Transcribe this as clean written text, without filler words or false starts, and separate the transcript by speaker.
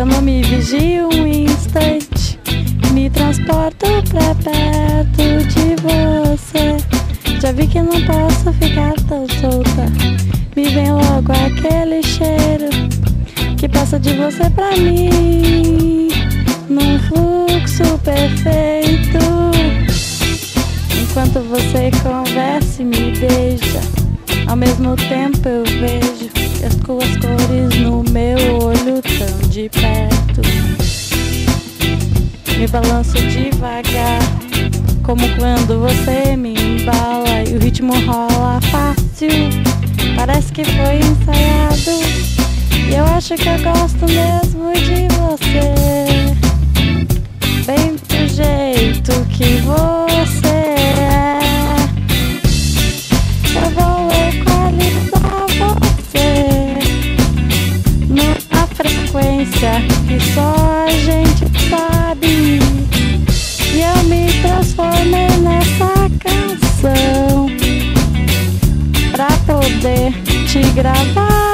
Speaker 1: Chama-me, vigia um instante, me transporto pra perto de você. Já vi que não posso ficar tão solta. Me vem logo aquele cheiro que passa de você pra mim, num fluxo perfeito. Enquanto você conversa e me beija, ao mesmo tempo eu vejo as tuas cores no meu olho tão de perto. Me balanço devagar, como quando você me embala e o ritmo rola fácil, parece que foi ensaiado. E eu acho que eu gosto mesmo de você, bem do jeito que você é. Eu vou equalizar você numa frequência que só a gente sabe. E eu me transformei nessa canção pra poder te gravar.